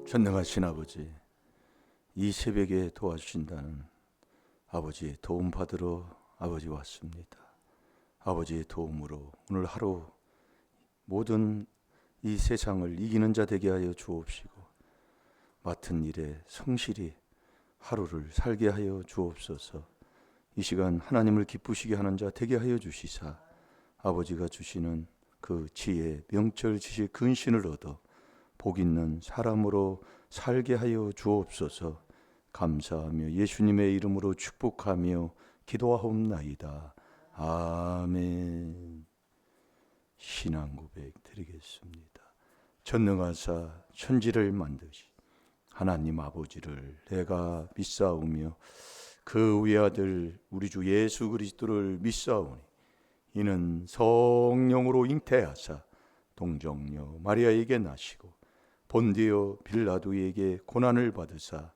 전능하신 아버지, 이 새벽에 도와주신다는 아버지의 도움 받으러 아버지 왔습니다. 아버지의 도움으로 오늘 하루 모든 이 세상을 이기는 자 되게 하여 주옵시고, 맡은 일에 성실히 하루를 살게 하여 주옵소서. 이 시간 하나님을 기쁘시게 하는 자 되게 하여 주시사, 아버지가 주시는 그 지혜, 명철, 지식, 근신을 얻어 복 있는 사람으로 살게 하여 주옵소서. 감사하며 예수님의 이름으로 축복하며 기도하옵나이다. 아멘. 신앙 고백 드리겠습니다. 전능하사 천지를 만드시 하나님 아버지를 내가 믿사오며 그 외아들 우리 주 예수 그리스도를 믿사오니 이는 성령으로 잉태하사 동정녀 마리아에게 나시고 본디오 빌라도에게 고난을 받으사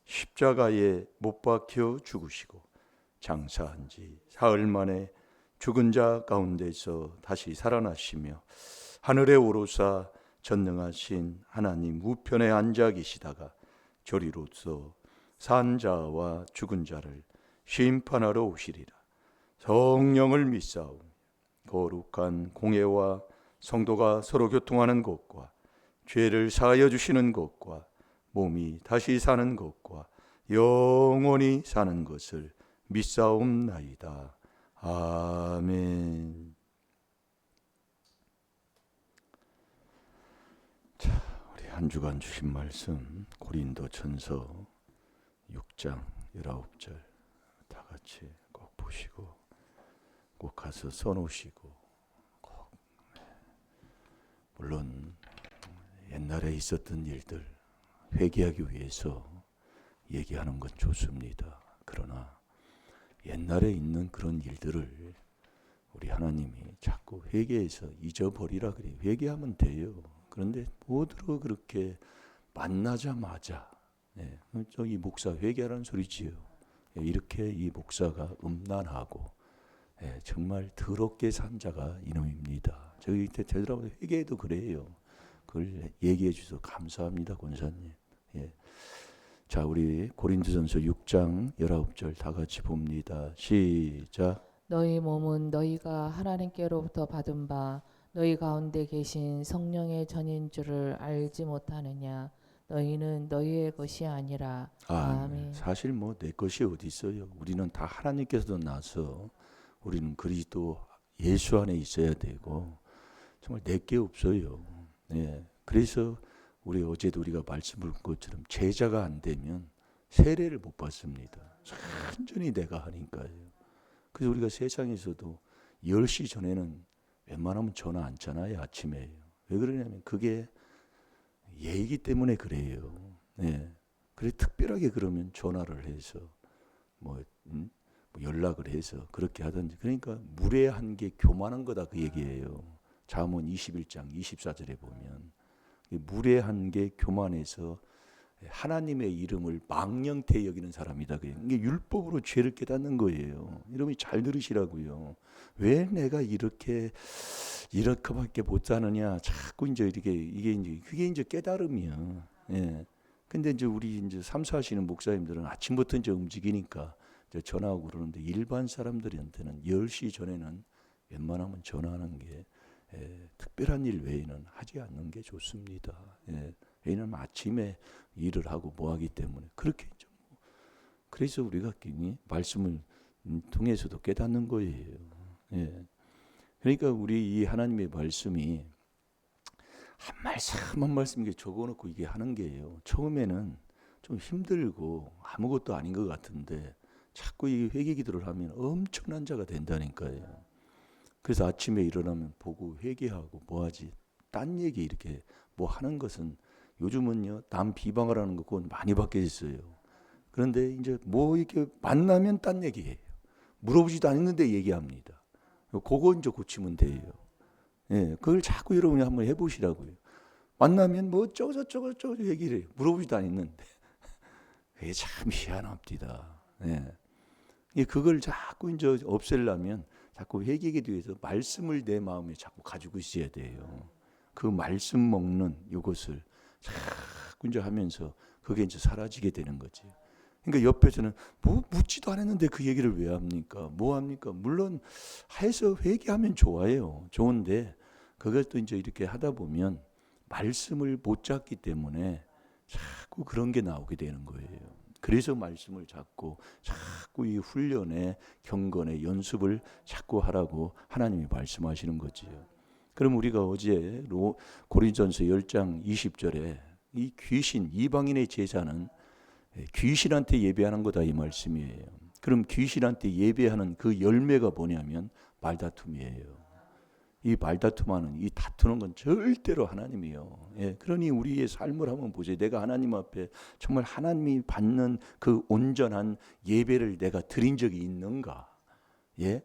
십자가에 못 박혀 죽으시고 장사한 지 사흘 만에 죽은 자 가운데서 다시 살아나시며 하늘에 오르사 전능하신 하나님 우편에 앉아 계시다가 저리로서 산 자와 죽은 자를 심판하러 오시리라. 성령을 믿사오며 거룩한 공회와 성도가 서로 교통하는 것과 죄를 사하여 주시는 것과 몸이 다시 사는 것과 영원히 사는 것을 믿사옵나이다. 아멘. 자, 우리 한 주간 주신 말씀 고린도전서 6장 19절 다 같이 꼭 보시고 꼭 가서 써놓으시고, 꼭 물론 옛날에 있었던 일들 회개하기 위해서 얘기하는 건 좋습니다. 그러나 옛날에 있는 그런 일들을 우리 하나님이 자꾸 회개해서 잊어버리라 그래요. 회개하면 돼요. 그런데 뭐들어 그렇게 만나자마자 저기 목사 회개하라는 소리지요. 이렇게 이 목사가 음란하고 정말 더럽게 산 자가 이놈입니다. 저희 되돌아보 회개해도 그래요. 그걸 얘기해 주셔서 감사합니다, 권사님. 자, 우리 고린도전서 6장 19절 다 같이 봅니다. 시작. 너희 몸은 너희가 하나님께로부터 받은 바 너희 가운데 계신 성령의 전인 줄을 알지 못하느냐. 너희는 너희의 것이 아니라. 아멘. 사실 뭐 내 것이 어디 있어요. 우리는 다 하나님께서 나서 우리는 그리스도 예수 안에 있어야 되고 정말 내 게 없어요. 그래서 우리 어제도 우리가 말씀을 본 것처럼 제자가 안 되면 세례를 못 받습니다. 완전히 내가 하니까요. 그래서 우리가 세상에서도 10시 전에는 웬만하면 전화 안 잖아요. 아침에. 왜 그러냐면 그게 예의이기 때문에 그래요. 그래 특별하게 그러면 전화를 해서 뭐 연락을 해서 그렇게 하든지. 그러니까 무례한 게 교만한 거다 그 얘기예요. 잠언 21장 24절에 보면 무례한 게 교만해서 하나님의 이름을 망령되이 여기는 사람이다. 이게 율법으로 죄를 깨닫는 거예요. 여러분이 잘 들으시라고요. 왜 내가 이렇게밖에 못하느냐? 자꾸 이제 그게 이제 깨달음이야. 근데 이제 우리 이제 삼수하시는 목사님들은 아침부터 이제 움직이니까 이제 전화하고 그러는데 일반 사람들한테는 10시 전에는 웬만하면 전화하는 게 특별한 일 외에는 하지 않는 게 좋습니다. 왜냐하면 아침에 일을 하고 뭐 하기 때문에 그렇게 좀 그래서 우리가 말씀을 통해서도 깨닫는 거예요. 그러니까 우리 이 하나님의 말씀이 한 말씀 한 말씀 이게 적어놓고 이게 하는 게예요. 처음에는 좀 힘들고 아무것도 아닌 것 같은데 자꾸 이 회개 기도를 하면 엄청난 자가 된다니까요. 그래서 아침에 일어나면 보고 회개하고 뭐하지? 딴 얘기 이렇게 뭐 하는 것은 요즘은요 남 비방을 하는 거 그건 많이 바뀌었어요. 그런데 이제 뭐 이렇게 만나면 딴 얘기해요. 물어보지도 않았는데 얘기합니다. 그거 이제 고치면 돼요. 그걸 자꾸 여러분이 한번 해보시라고요. 만나면 뭐 저거 얘기를 해요. 물어보지도 않았는데. 그게 참 희한합니다. 그걸 자꾸 이제 없애려면 자꾸 회개에 대해서 말씀을 내 마음에 자꾸 가지고 있어야 돼요. 그 말씀 먹는 이것을 자꾸 이제 하면서 그게 이제 사라지게 되는 거지. 그러니까 옆에서는 뭐 묻지도 않았는데 그 얘기를 왜 합니까? 뭐 합니까? 물론 해서 회개하면 좋아요. 좋은데 그것도 이제 이렇게 하다 보면 말씀을 못 잡기 때문에 자꾸 그런 게 나오게 되는 거예요. 그래서 말씀을 잡고 자꾸 이 훈련에 경건의 연습을 자꾸 하라고 하나님이 말씀하시는 거지요. 그럼 우리가 어제 고린전서 10장 20절에 이 귀신 이방인의 제사는 귀신한테 예배하는 거다 이 말씀이에요. 그럼 귀신한테 예배하는 그 열매가 뭐냐면 말다툼이에요. 이 말다툼하는 이 다투는 건 절대로 하나님이요. 예, 그러니 우리의 삶을 한번 보세요. 내가 하나님 앞에 정말 하나님이 받는 그 온전한 예배를 내가 드린 적이 있는가? 예,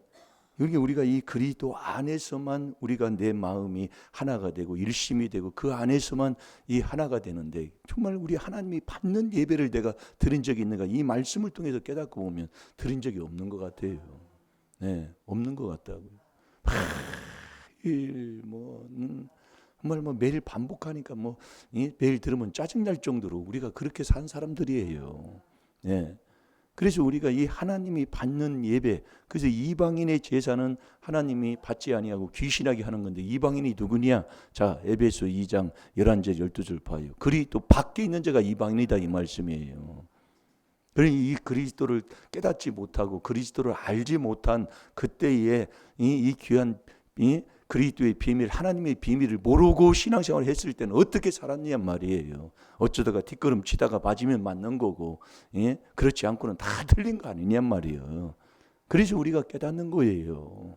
여기 우리가 이 그리스도 안에서만 우리가 내 마음이 하나가 되고 일심이 되고 그 안에서만 이 하나가 되는데 정말 우리 하나님이 받는 예배를 내가 드린 적이 있는가? 이 말씀을 통해서 깨닫고 보면 드린 적이 없는 것 같아요. 네, 없는 것 같다고요. 정말 뭐 매일 반복하니까 매일 들으면 짜증날 정도로 우리가 그렇게 산 사람들이에요. 예. 그래서 우리가 이 하나님이 받는 예배, 그래서 이방인의 제사는 하나님이 받지 아니하고 귀신하게 하는 건데 이방인이 누구냐? 자, 에베소 2장 11절 12절 봐요. 그리스도 밖에 있는 자가 이방인이다 이 말씀이에요. 그러니 이 그리스도를 깨닫지 못하고 그리스도를 알지 못한 그때에 이 귀한 그리스도의 비밀, 하나님의 비밀을 모르고 신앙생활을 했을 때는 어떻게 살았냐 말이에요. 어쩌다가 뒷걸음 치다가 맞으면 맞는 거고, 그렇지 않고는 다 틀린 거 아니냐 말이에요. 그래서 우리가 깨닫는 거예요.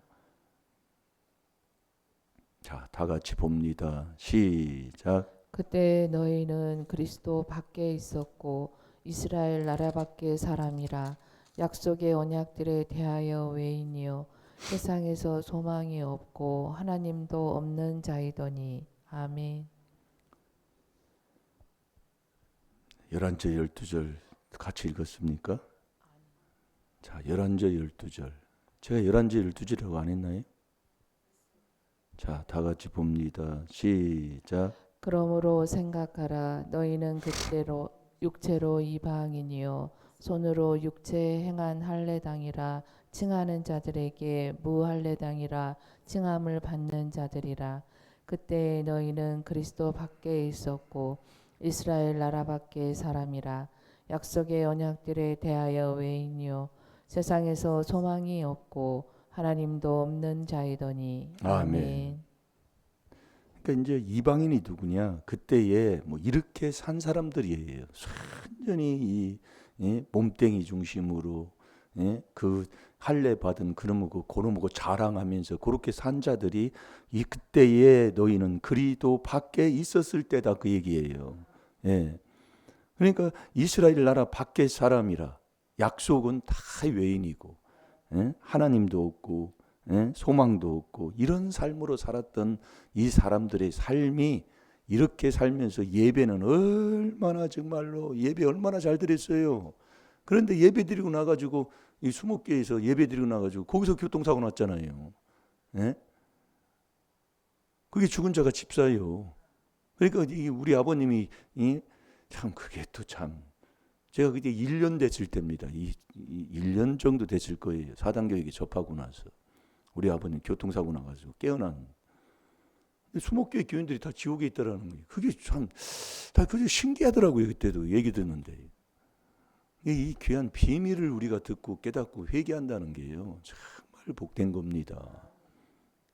자, 다 같이 봅니다. 시작. 그때 너희는 그리스도 밖에 있었고 이스라엘 나라 밖의 사람이라 약속의 언약들에 대하여 외인이요 세상에서 소망이 없고 하나님도 없는 자이더니 아멘. 11절 12절 같이 읽었습니까? 자, 11절 12절. 제가 11절 12절이라고 안 했나요? 자, 다 같이 봅니다. 시작. 그러므로 생각하라. 너희는 그때로 육체로 이방인이요 손으로 육체 행한 할례당이라 칭하는 자들에게 무할례당이라 칭함을 받는 자들이라. 그때 너희는 그리스도 밖에 있었고 이스라엘 나라 밖의 사람이라 약속의 언약들에 대하여 외인이요 세상에서 소망이 없고 하나님도 없는 자이더니 아멘. 그러니까 이제 이방인이 누구냐? 그때에 이렇게 산 사람들이에요. 완전히 이 몸뚱이 중심으로 그 할례 받은 그놈하고 자랑하면서 그렇게 산 자들이 이 그때에 너희는 그리스도 밖에 있었을 때다 그 얘기예요. 예. 그러니까 이스라엘 나라 밖의 사람이라 약속은 다 외인이고 하나님도 없고 소망도 없고 이런 삶으로 살았던 이 사람들의 삶이 이렇게 살면서 예배는 얼마나 정말로 예배 얼마나 잘 드렸어요. 그런데 예배 드리고 나가지고 이 수목교에서 예배 드리고 나가지고 거기서 교통사고 났잖아요. 그게 죽은 자가 집사예요. 그러니까 우리 아버님이 참 그게 또 참 제가 그때 1년 됐을 때입니다. 1년 정도 됐을 거예요. 사단교육에 접하고 나서 우리 아버님 교통사고 나가지고 깨어난. 수목교회 교인들이 다 지옥에 있다라는 거예요. 그게 참 다 그게 신기하더라고요. 그때도 얘기 듣는데 이 귀한 비밀을 우리가 듣고 깨닫고 회개한다는 게요. 정말 복된 겁니다.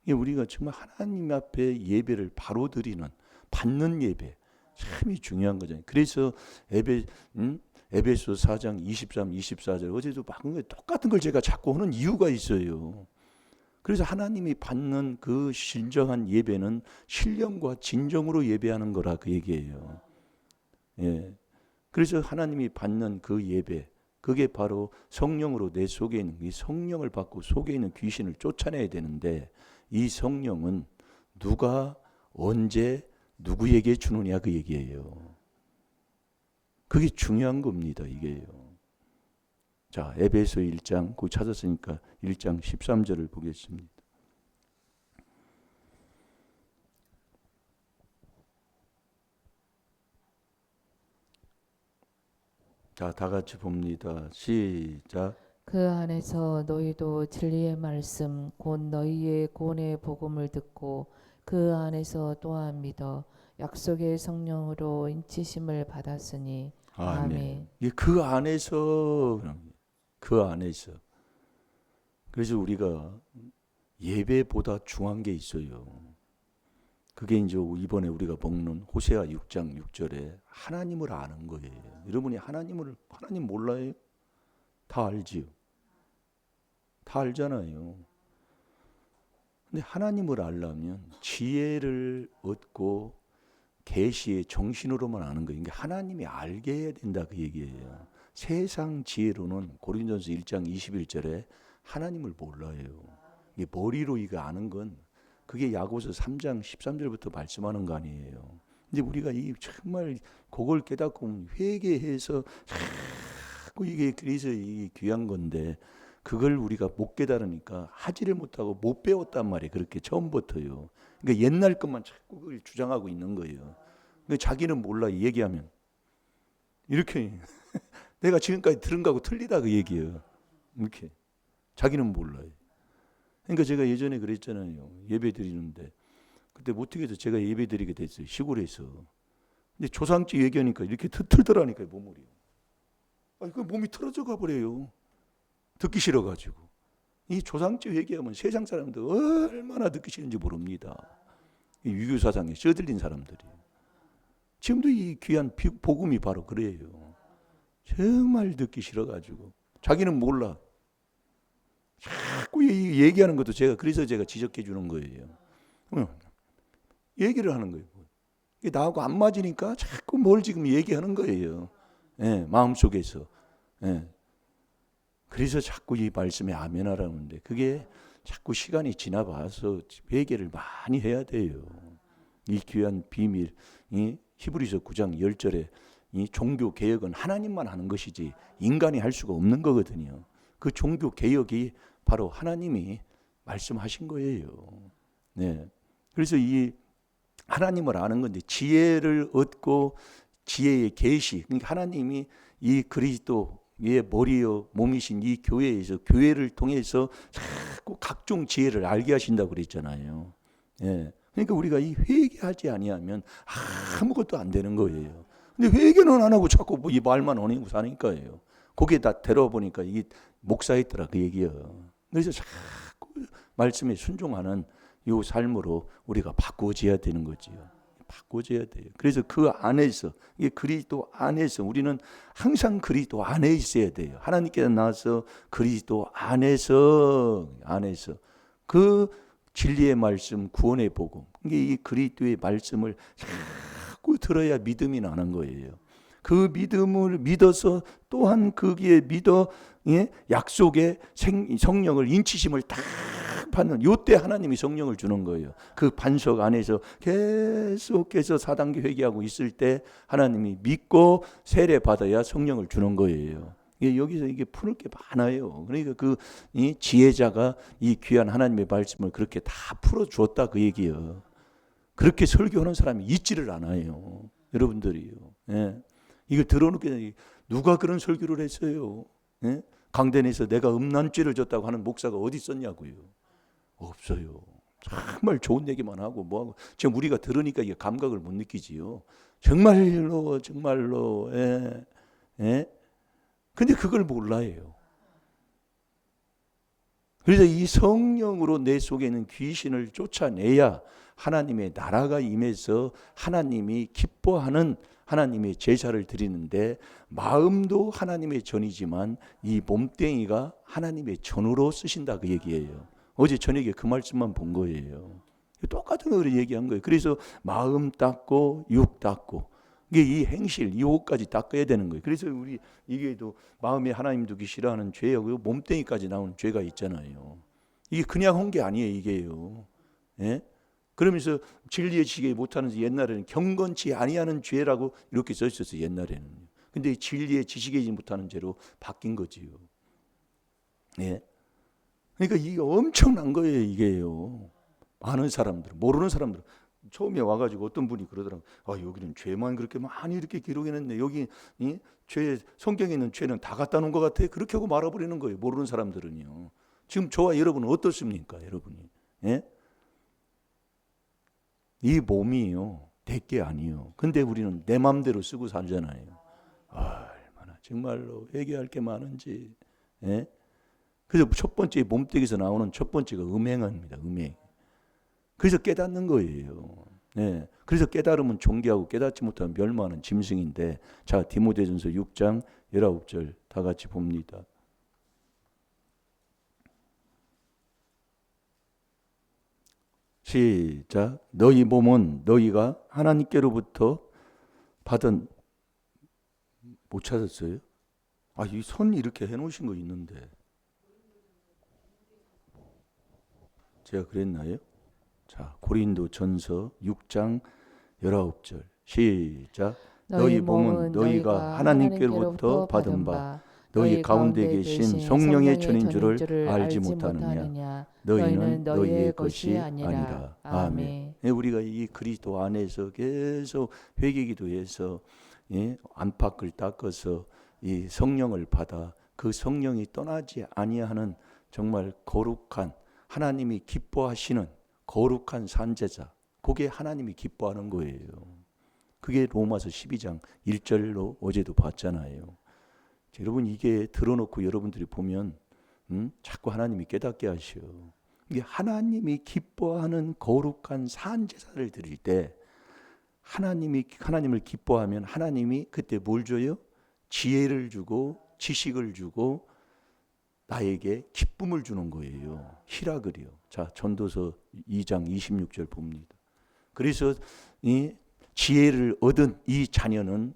우리가 정말 하나님 앞에 예배를 바로 드리는 받는 예배 참이 중요한 거잖아요. 그래서 에베소 4장 23, 24절 어제도 방금 똑같은 걸 제가 자꾸 하는 이유가 있어요. 그래서 하나님이 받는 그 진정한 예배는 신령과 진정으로 예배하는 거라 그 얘기예요. 예. 그래서 하나님이 받는 그 예배, 그게 바로 성령으로 내 속에 있는 이 성령을 받고 속에 있는 귀신을 쫓아내야 되는데 이 성령은 누가 언제 누구에게 주느냐 그 얘기예요. 그게 중요한 겁니다. 이게요. 자, 에베소 1장 그 찾았으니까 1장 13절을 보겠습니다. 자, 다 같이 봅니다. 시작. 그 안에서 너희도 진리의 말씀 곧 너희의 구원의 복음을 듣고 그 안에서 또한 믿어 약속의 성령으로 인치심을 받았으니 아멘. 이게 그 안에서, 그 안에서. 그래서 우리가 예배보다 중요한 게 있어요. 그게 이제 이번에 우리가 먹는 호세아 6장 6절에 하나님을 아는 거예요. 여러분이 하나님 몰라요? 다 알지요. 다 알잖아요. 근데 하나님을 알려면 지혜를 얻고 계시의 정신으로만 아는 거예요. 그러니까 하나님이 알게 해야 된다 그 얘기예요. 세상 지혜로는 고린도전서 1장 21절에 하나님을 몰라요. 이게 머리로 이거 아는 건 그게 야고보서 3장 13절부터 말씀하는 거 아니에요. 근데 우리가 이 정말 그걸 깨닫고 회개해서 자꾸 이게 그래서 이게 귀한 건데 그걸 우리가 못 깨달으니까 하지를 못하고 못 배웠단 말이에요. 그렇게 처음부터요. 그러니까 옛날 것만 자꾸 그걸 주장하고 있는 거예요. 근데 자기는 몰라 얘기하면 이렇게 내가 지금까지 들은 거하고 틀리다 그 얘기예요. 이렇게 자기는 몰라요. 그러니까 제가 예전에 그랬잖아요. 예배 드리는데 그때 어떻게 해서 제가 예배 드리게 됐어요. 시골에서. 근데 조상집 얘기하니까 이렇게 틀더라니까요. 몸을요. 그 몸이 틀어져 가버려요. 듣기 싫어가지고. 이 조상집 얘기하면 세상 사람들 얼마나 듣기 싫은지 모릅니다. 이 유교 사상에 쩌들린 사람들이. 지금도 이 귀한 복음이 바로 그래요. 정말 듣기 싫어가지고 자기는 몰라. 자꾸 얘기하는 것도 그래서 제가 지적해 주는 거예요. 얘기를 하는 거예요. 나하고 안 맞으니까 자꾸 뭘 지금 얘기하는 거예요. 예, 마음속에서. 예. 그래서 자꾸 이 말씀에 아멘하라는데 그게 자꾸 시간이 지나봐서 회개를 많이 해야 돼요. 이 귀한 비밀, 이 히브리서 9장 10절에 이 종교 개혁은 하나님만 하는 것이지 인간이 할 수가 없는 거거든요. 그 종교 개혁이 바로 하나님이 말씀하신 거예요. 네. 그래서 이 하나님을 아는 건데 지혜를 얻고 지혜의 계시, 그러니까 하나님이 이 그리스도의 머리요 몸이신 이 교회에서 교회를 통해서 자꾸 각종 지혜를 알게 하신다고 그랬잖아요. 예. 그러니까 우리가 이 회개하지 아니하면 아무것도 안 되는 거예요. 근데 회개는 안 하고 자꾸 이 말만 언행고 사니까요. 거기에 다 데려보니까 이 목사였더라 그 얘기예요. 그래서 자꾸 말씀에 순종하는 이 삶으로 우리가 바꾸어져야 되는 거지요. 바꾸어져야 돼요. 그래서 그 안에서 이게 그리스도 안에서 우리는 항상 그리스도 안에 있어야 돼요. 하나님께서 나와서 그리스도 안에서 그 진리의 말씀, 구원의 복음. 이게 이 그리스도의 말씀을 자꾸 들어야 믿음이 나는 거예요. 그 믿음을 믿어서 또한 거기에 믿어 약속의 성령을 인치심을 딱 받는 요때 하나님이 성령을 주는 거예요. 그 반석 안에서 계속해서 4단계 회개하고 있을 때 하나님이 믿고 세례 받아야 성령을 주는 거예요. 여기서 이게 풀을 게 많아요. 그러니까 이 지혜자가 이 귀한 하나님의 말씀을 그렇게 다 풀어 주었다 그 얘기예요. 그렇게 설교하는 사람이 있지를 않아요. 여러분들이요. 예. 이거 들어놓게 누가 그런 설교를 했어요? 예? 강단에서 내가 음란죄를 졌다고 하는 목사가 어디 있었냐고요. 없어요. 정말 좋은 얘기만 하고 뭐하고 지금 우리가 들으니까 이게 감각을 못 느끼지요. 정말로 예. 예? 근데 그걸 몰라요. 그래서 이 성령으로 내 속에 있는 귀신을 쫓아내야 하나님의 나라가 임해서 하나님이 기뻐하는 하나님의 제사를 드리는데 마음도 하나님의 전이지만 이 몸뚱이가 하나님의 전으로 쓰신다 그 얘기예요. 어제 저녁에 그 말씀만 본 거예요. 똑같은 걸 얘기한 거예요. 그래서 마음 닦고 육 닦고 이게 이 행실 이 옷까지 닦아야 되는 거예요. 그래서 우리 이게도 마음에 하나님 두기 싫어하는 죄하고 몸뚱이까지 나오는 죄가 있잖아요. 이게 그냥 한 게 아니에요. 이게요. 예? 그러면서 진리의 지식에 못하는 옛날에는 경건치 아니하는 죄라고 이렇게 써 있었어요. 옛날에는. 근데 진리의 지식에 못하는 죄로 바뀐 거지요. 예. 그러니까 이게 엄청난 거예요. 이게요. 많은 사람들, 모르는 사람들 처음에 와가지고 어떤 분이 그러더라고. 아, 여기는 죄만 그렇게 많이 이렇게 기록해놨네. 여기 죄 성경에 있는 죄는 다 갖다 놓은 것 같아. 그렇게 하고 말아버리는 거예요. 모르는 사람들은요. 지금 저와 여러분은 어떻습니까, 여러분이? 예? 이 몸이요, 내게 아니요. 근데 우리는 내 마음대로 쓰고 살잖아요. 얼마나 정말로 회개할 게 많은지. 예? 그래서 첫 번째 몸뚱이에서 나오는 첫 번째가 음행입니다. 음행. 그래서 깨닫는 거예요. 네. 그래서 깨달으면 존귀하고 깨닫지 못하면 멸망하는 짐승인데, 자, 디모데전서 6장 19절 다 같이 봅니다. 시작. 너희 몸은 너희가 하나님께로부터 받은, 못 찾았어요? 아, 이 손 이렇게 해놓으신 거 있는데 제가 그랬나요? 자, 고린도 전서 6장 19절 시작. 너희 몸은 너희가 하나님께로부터 받은 바 너희 가운데 계신 성령의 전인 줄을 알지 못하느냐. 너희는 너희의 것이 아니라. 아멘. 우리가 이 그리스도 안에서 계속 회개기도해서 안팎을 닦아서 이 성령을 받아 그 성령이 떠나지 아니하는 정말 거룩한 하나님이 기뻐하시는 거룩한 산제자, 그게 하나님이 기뻐하는 거예요. 그게 로마서 12장 1절로 어제도 봤잖아요. 여러분, 이게 들어놓고 여러분들이 보면 자꾸 하나님이 깨닫게 하셔. 이게 하나님이 기뻐하는 거룩한 산제사를 드릴 때 하나님을 기뻐하면 하나님이 그때 뭘 줘요? 지혜를 주고 지식을 주고 나에게 기쁨을 주는 거예요. 희락을요. 자, 전도서 2장 26절 봅니다. 그래서 이 지혜를 얻은 이 자녀는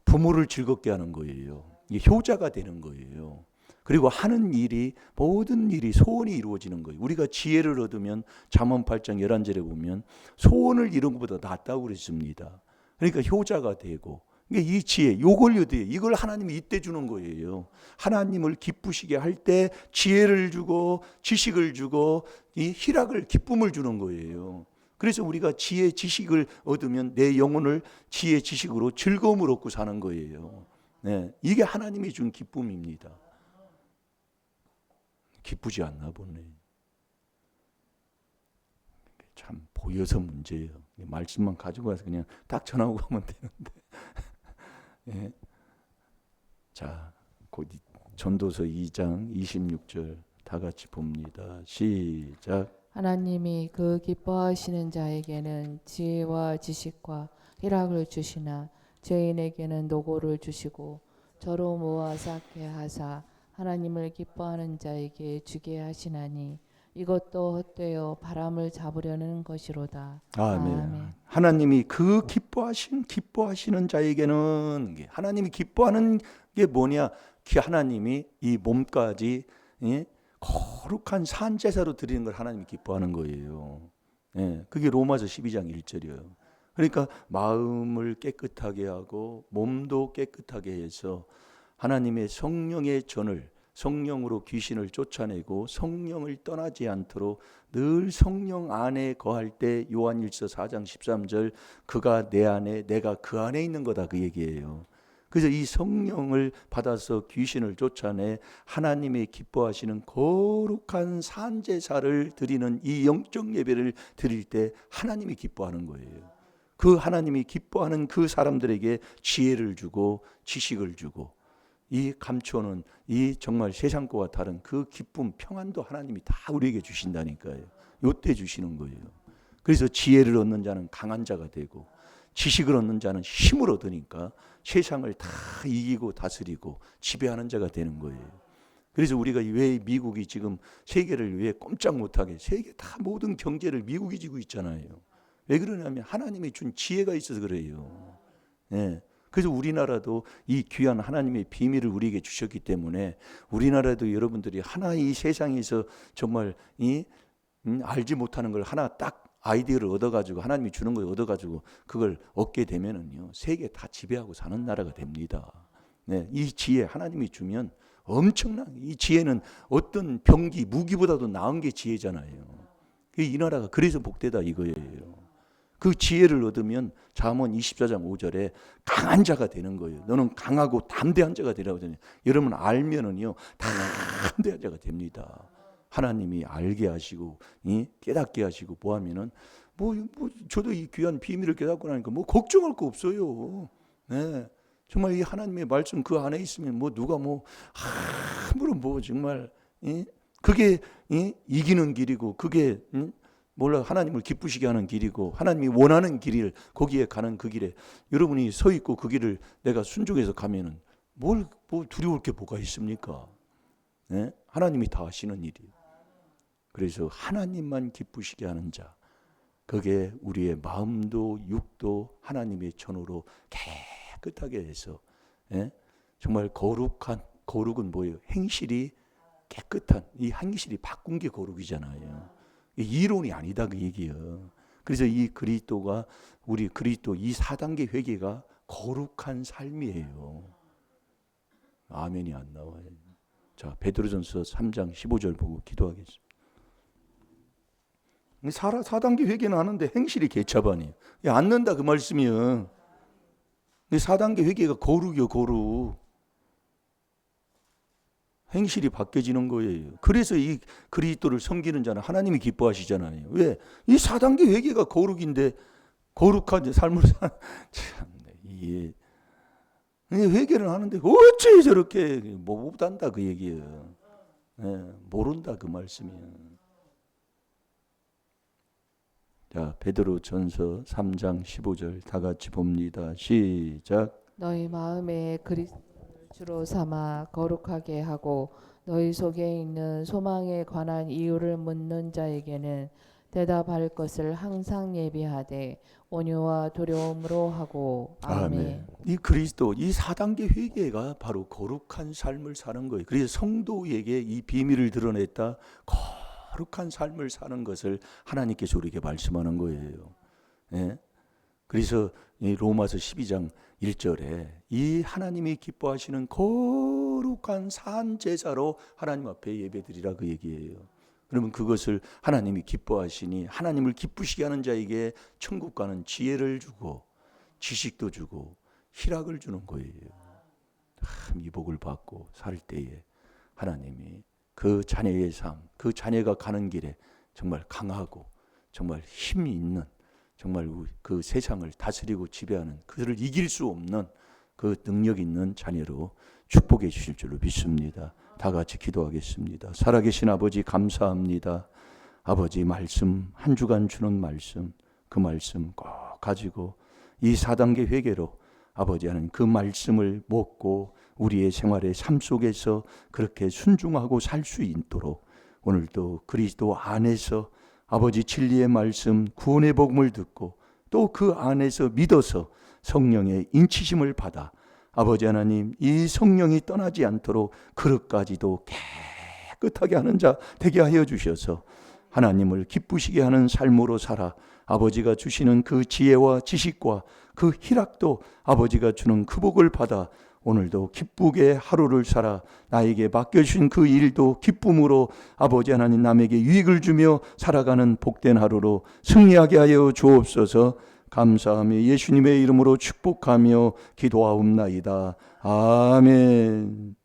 부모를 즐겁게 하는 거예요. 이게 효자가 되는 거예요. 그리고 하는 일이 모든 일이 소원이 이루어지는 거예요. 우리가 지혜를 얻으면 잠언 8장 11절에 보면 소원을 이룬 것보다 낫다고 그랬습니다. 그러니까 효자가 되고, 이 지혜, 요걸 얻어요. 이걸 하나님이 이때 주는 거예요. 하나님을 기쁘시게 할 때 지혜를 주고 지식을 주고 이 희락을, 기쁨을 주는 거예요. 그래서 우리가 지혜, 지식을 얻으면 내 영혼을 지혜, 지식으로 즐거움을 얻고 사는 거예요. 네, 이게 하나님이 준 기쁨입니다. 기쁘지 않나 보네. 참 보여서 문제예요. 말씀만 가지고 와서 그냥 딱 전하고 가면 되는데. 예. 자, 곧 전도서 2장 26절 다 같이 봅니다. 시작. 하나님이 그 기뻐하시는 자에게는 지혜와 지식과 희락을 주시나 죄인에게는 노고를 주시고 저로 모아 쌓게 하사 하나님을 기뻐하는 자에게 주게 하시나니 이것도 헛되어 바람을 잡으려는 것이로다. 아멘. 아멘. 하나님이 그 기뻐하시는 자에게는, 하나님이 기뻐하는 게 뭐냐? 하나님이 이 몸까지 거룩한 산제사로 드리는 걸 하나님이 기뻐하는 거예요. 그게 로마서 12장 1절이에요. 그러니까 마음을 깨끗하게 하고 몸도 깨끗하게 해서 하나님의 성령의 전을, 성령으로 귀신을 쫓아내고 성령을 떠나지 않도록 늘 성령 안에 거할 때 요한일서 4장 13절 그가 내 안에 내가 그 안에 있는 거다, 그 얘기예요. 그래서 이 성령을 받아서 귀신을 쫓아내 하나님의 기뻐하시는 거룩한 산제사를 드리는 이 영적 예배를 드릴 때 하나님이 기뻐하는 거예요. 그 하나님이 기뻐하는 그 사람들에게 지혜를 주고 지식을 주고 이 감초는 이 정말 세상 것과 다른 그 기쁨, 평안도 하나님이 다 우리에게 주신다니까요. 요때 주시는 거예요. 그래서 지혜를 얻는 자는 강한 자가 되고 지식을 얻는 자는 힘을 얻으니까 세상을 다 이기고 다스리고 지배하는 자가 되는 거예요. 그래서 우리가 왜 미국이 지금 세계를 왜 꼼짝 못하게, 세계 다 모든 경제를 미국이 지고 있잖아요. 왜 그러냐면 하나님이 준 지혜가 있어서 그래요. 그래서 우리나라도 이 귀한 하나님의 비밀을 우리에게 주셨기 때문에 우리나라도 여러분들이 하나 이 세상에서 정말 알지 못하는 걸 하나 딱 아이디어를 얻어가지고 하나님이 주는 걸 얻어가지고 그걸 얻게 되면은요, 세계 다 지배하고 사는 나라가 됩니다. 이 지혜 하나님이 주면 엄청난, 이 지혜는 어떤 병기, 무기보다도 나은 게 지혜잖아요. 이 나라가 그래서 복되다 이거예요. 그 지혜를 얻으면 잠언 24장 5절에 강한 자가 되는 거예요. 너는 강하고 담대한 자가 되라고 하잖아요. 여러분 알면은요 담대한 자가 됩니다. 하나님이 알게 하시고 깨닫게 하시고 뭐 하면은 뭐 저도 이 귀한 비밀을 깨닫고 나니까 뭐 걱정할 거 없어요. 네. 정말 이 하나님의 말씀 그 안에 있으면 뭐 누가 뭐 아무런 뭐 정말 그게 이기는 길이고 그게 몰라 하나님을 기쁘시게 하는 길이고 하나님이 원하는 길을 거기에 가는 그 길에 여러분이 서 있고 그 길을 내가 순종해서 가면은 뭐 두려울 게 뭐가 있습니까? 네? 하나님이 다 하시는 일이에요. 그래서 하나님만 기쁘시게 하는 자, 그게 우리의 마음도 육도 하나님의 전으로 깨끗하게 해서 정말 거룩은 뭐예요? 행실이 깨끗한, 이 행실이 바꾼 게 거룩이잖아요. 이론이 아니다 그 얘기예요. 그래서 이 그리스도가 우리 그리스도 이 4단계 회개가 거룩한 삶이에요. 아멘이 안 나와요. 자, 베드로전서 3장 15절 보고 기도하겠습니다. 4단계 회개는 하는데 행실이 개차반이에요. 안 는다 그 말씀이에요. 4단계 회개가 거룩이요, 거룩. 행실이 바뀌어지는 거예요. 그래서 이 그리스도를 섬기는 자는 하나님이 기뻐하시잖아요. 왜? 이 4단계 회개가 거룩인데 거룩한 삶을 참네. 이게 회개를 하는데 어째 저렇게 못한다 그 얘기예요. 모른다 그 말씀이에요. 자, 베드로전서 3장 15절 다 같이 봅니다. 시작. 너희 마음에 그리스도를 주로 삼아 거룩하게 하고 너희 속에 있는 소망에 관한 이유를 묻는 자에게는 대답할 것을 항상 예비하되 온유와 두려움으로 하고. 아멘. 이 그리스도 이 4단계 회개가 바로 거룩한 삶을 사는 거예요. 그래서 성도에게 이 비밀을 드러냈다. 거룩한 삶을 사는 것을 하나님께서 우리에게 말씀하는 거예요. 그래서 이 로마서 12장 1절에 이 하나님이 기뻐하시는 거룩한 산 제사로 하나님 앞에 예배드리라 그 얘기예요. 그러면 그것을 하나님이 기뻐하시니 하나님을 기쁘시게 하는 자에게 천국 가는 지혜를 주고 지식도 주고 희락을 주는 거예요. 참 이 복을 받고 살 때에 하나님이 그 자녀의 삶, 그 자녀가 가는 길에 정말 강하고 정말 힘이 있는, 정말 그 세상을 다스리고 지배하는, 그들을 이길 수 없는 그 능력 있는 자녀로 축복해 주실 줄로 믿습니다. 다 같이 기도하겠습니다. 살아계신 아버지 감사합니다. 아버지 말씀, 한 주간 주는 말씀, 그 말씀 꼭 가지고 이 4단계 회개로 아버지 하는 그 말씀을 먹고 우리의 생활의 삶 속에서 그렇게 순종하고 살 수 있도록 오늘도 그리스도 안에서 아버지 진리의 말씀, 구원의 복음을 듣고 또 그 안에서 믿어서 성령의 인치심을 받아 아버지 하나님 이 성령이 떠나지 않도록 그릇까지도 깨끗하게 하는 자 되게 하여 주셔서 하나님을 기쁘시게 하는 삶으로 살아 아버지가 주시는 그 지혜와 지식과 그 희락도 아버지가 주는 그 복을 받아 오늘도 기쁘게 하루를 살아 나에게 맡겨주신 그 일도 기쁨으로 아버지 하나님 남에게 유익을 주며 살아가는 복된 하루로 승리하게 하여 주옵소서. 감사하며 예수님의 이름으로 축복하며 기도하옵나이다. 아멘.